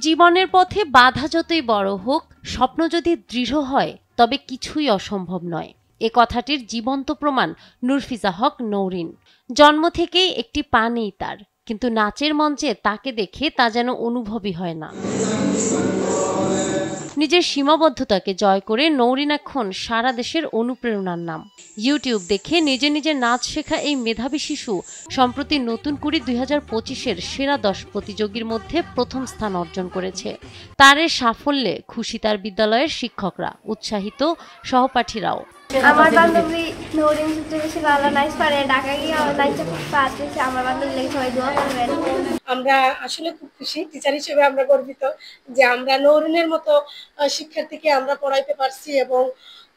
জীবনের পথে বাধা যতই বড় হোক, স্বপ্ন যদি দৃঢ় হয় তবে কিছুই অসম্ভব নয়। এ কথাটির জীবন্ত প্রমাণ নুরফিজা হক নৌরিন। জন্ম থেকেই একটি পা নেই তার, কিন্তু নাচের মঞ্চে তাকে দেখে তা যেন অনুভবই হয় না। নিজের সীমাবদ্ধতাকে জয় করে নৌরিন এখন সারা দেশের অনুপ্রেরণার নাম। ইউটিউব দেখে নিজে নিজে নাচ শেখা এই মেধাবী শিশু সম্প্রতি নতুন কুড়ি 2025-এর সেরা 10 প্রতিযোগীর মধ্যে প্রথম স্থান অর্জন করেছে। তার এই সাফল্যে খুশি তার বিদ্যালয়ের শিক্ষকরা, উৎসাহিত সহপাঠীরাও। আমার বান্ধবী নৌরিন সবচেয়ে বেশি ভালো নাচ পারে, ঢাকা গিয়ে নাচতে পারতেছে। আমার বান্ধবী লেগে সবাই দোয়া করবেন। আমরা আসলে খুব খুশি, টিচার হিসেবে আমরা গর্বিত যে আমরা নৌরিনের মতো শিক্ষার্থীকে আমরা পড়াইতে পারছি এবং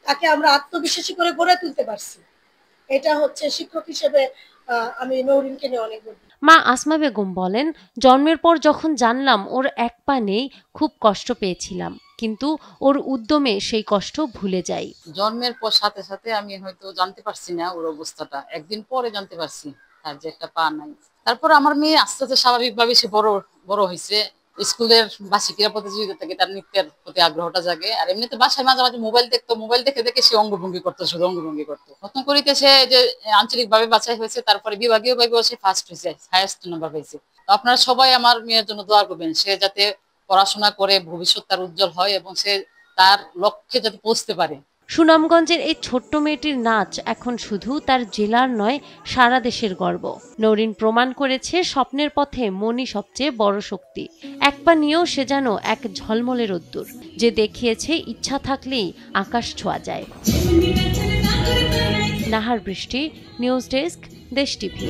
তাকে আমরা আত্মবিশ্বাসী করে গড়ে তুলতে পারছি। এটা হচ্ছে শিক্ষক হিসেবে আমি নৌরিনকে নিয়ে অনেক গর্বিত। মা আসমা বেগম বলেন, জন্মের পর যখন জানলাম ওর এক পা নেই, খুব কষ্ট পেয়েছিলাম, কিন্তু ওর উদ্যমে সেই কষ্ট ভুলে যাই। জন্মের পর সাথে সাথে আমি হয়তো জানতে পারছি না ওর অবস্থাটা, একদিন পরে জানতে পারছি তার যে একটা পা নাই। তারপর আমার মেয়ে আস্তে আস্তে স্বাভাবিকভাবে সে বড় হয়েছে। স্কুলের বার্ষিক ক্রীড়া প্রতিযোগিতা থেকে তার নৃত্যের প্রতি আগ্রহটা জাগে। আর এমনিতে বাসায় মাঝে মাঝে মোবাইল দেখতো, মোবাইল দেখে দেখে সে অঙ্গভঙ্গি করতো, শুধু অঙ্গভঙ্গি করতো। প্রথম করিতে সে যে আঞ্চলিক ভাবে বাছাই হয়েছে, তারপরে বিভাগীয় ভাবেও সে ফার্স্ট হয়েছে, হাইয়েস্ট নাম্বার পেয়েছে। তো আপনারা সবাই আমার মেয়ের জন্য দোয়া করবেন, সে যাতে পড়াশোনা করে ভবিষ্যৎ তার উজ্জ্বল হয় এবং সে তার লক্ষ্যে যাতে পৌঁছতে পারে। সুনামগঞ্জের এই ছোট্ট মেয়েটির নাচ এখন শুধু তার জেলার নয়, সারা দেশের গর্ব। নৌরিন প্রমাণ করেছে স্বপ্নের পথে মনই সবচেয়ে বড় শক্তি। এক পা নিয়েও সে যেন এক ঝলমলে রোদ্দুর, যে দেখিয়েছে ইচ্ছা থাকলেই আকাশ ছোঁয়া যায়। নাহার বৃষ্টি, নিউজ ডেস্ক, দেশ টিভি।